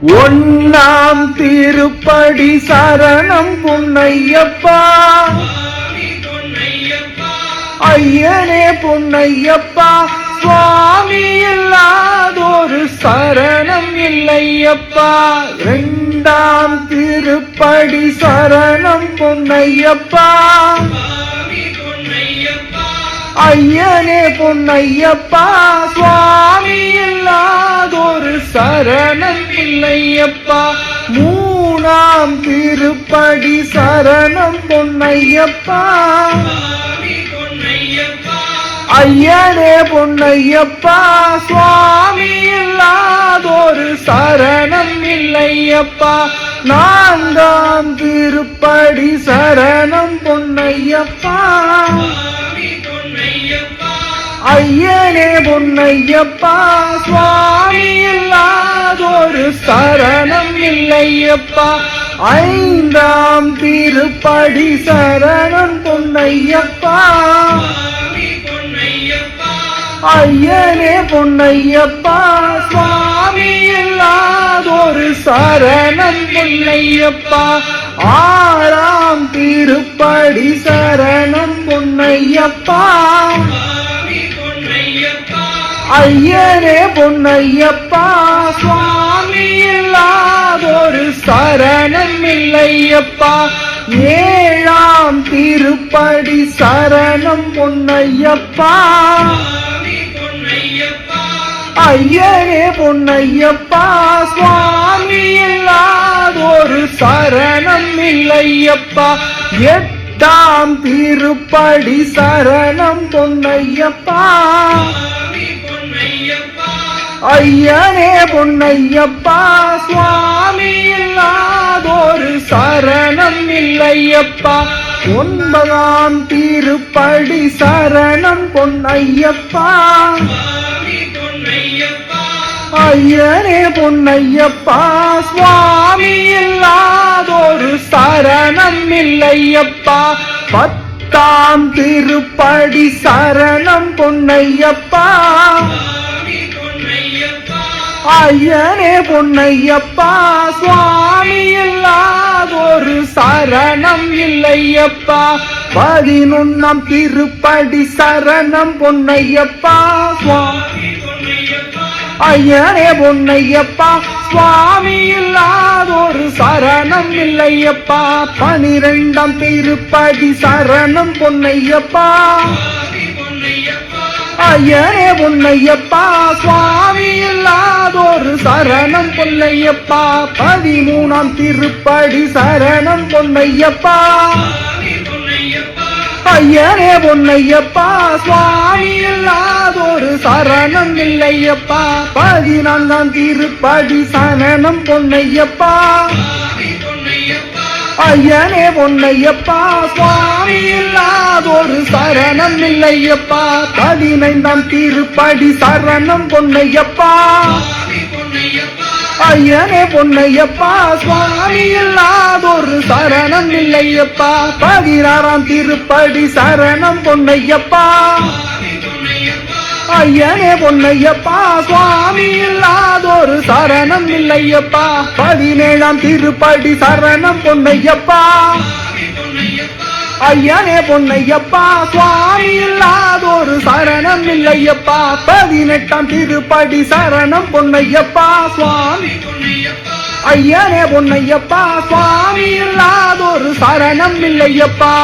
ஒன்னாம் திருப்படி சரணம் பொன்னையப்பா, ஐயனே பொன்னையப்பா, சுவாமி இல்லாதொரு சரணம் இல்லையப்பா. இரண்டாம் திருப்படி சரணம் பொன்னையப்பா, ஐயனே பொன்னையப்பா, சுவாமி இல்லாதொரு சரணம் இல்லையப்பா. மூணாம் திருப்படி சரணம் பொன்னையப்பா, ஐயனே பொன்னையப்பா, சுவாமி இல்லாதொரு சரணம் இல்லையப்பா. நான்காம் திருப்படி சரணம் பொன்னையப்பா, ஐயனே பொன்னையப்பா, சுவாமி இல்லாதொரு சரணம் இல்லையப்பா. ஐந்தாம் திருப்படி சரணம் பொன்னையப்பா, ஐயனே பொன்னையப்பா, சுவாமி இல்லாதொரு சரணம் இல்லையப்பா. ஆறாம் திருப்படி சரணம் பொன்னையப்பா, ஐயனே பொன்னையப்பா, சுவாமி இல்லாதொரு சரணம் இல்லையப்பா. ஏழாம் திருப்படி சரணம் பொன்னையப்பா, ஐயனே பொன்னையப்பா, சுவாமி இல்லாதொரு சரணம் இல்லையப்பா. எட்டாம் திருப்படி சரணம் பொன்னையப்பா, ஐயனே பொன்னையப்பா, சுவாமி இல்லாதொரு சரணம் இல்லையப்பா. ஒன்பதாம் திருப்படி சரணம் பொன்னையப்பா, ஐயனே பொன்னையப்பா, சுவாமி இல்லாதொரு சரணம் இல்லையப்பா. பத்தாம் திருப்படி சரணம் பொன்னையப்பா, ஐயனே பொன்னையப்பா, சுவாமி இல்லாதொரு சரணம் இல்லையப்பா. பதினொன்னாம் திருப்படி சரணம் பொன்னையப்பா, ஐயனே பொன்னையப்பா, சுவாமி இல்லாதொரு சரணம் இல்லையப்பா. பனிரெண்டாம் திருப்படி சரணம் பொன்னையப்பா, ஐயனே பொன்னையப்பா, சுவாமி இல்லாதொரு சரணம் பொன்னையப்பா. பதிமூணாம் திருப்படி சரணம் பொன்னையப்பா, ஐயனே பொன்னையப்பா, சுவாமி இல்லாதொரு சரணம் இல்லையப்பா. பதினான்காம் திருப்படி சரணம் பொன்னையப்பா, ஐயனே பொன்னையப்பா, சுவாமி இல்லாதொரு சரணம் இல்லையப்பா. பதினைந்தாம் திருப்படி சரணம் பொன்னையப்பா, ஐயனே பொன்னையப்பா, சுவாமி இல்லாதொரு சரணம் இல்லையப்பா. பதினாறாம் திருப்படி சரணம் பொன்னையப்பா, ஐயனே பொன்னையப்பா, சுவாமி இல்லாதொரு சரணம் இல்லையப்பா. பதினேழாம் திருப்படி சரணம் பொன்னையப்பா, ஐயனே பொன்னையப்பா, சுவாமி இல்லாதொரு சரணம் இல்லையப்பா. பதினெட்டாம் திருப்படி சரணம் பொன்னையப்பா, சுவாமி ஐயனே பொன்னையப்பா, சுவாமி இல்லாதொரு சரணம் இல்லையப்பா.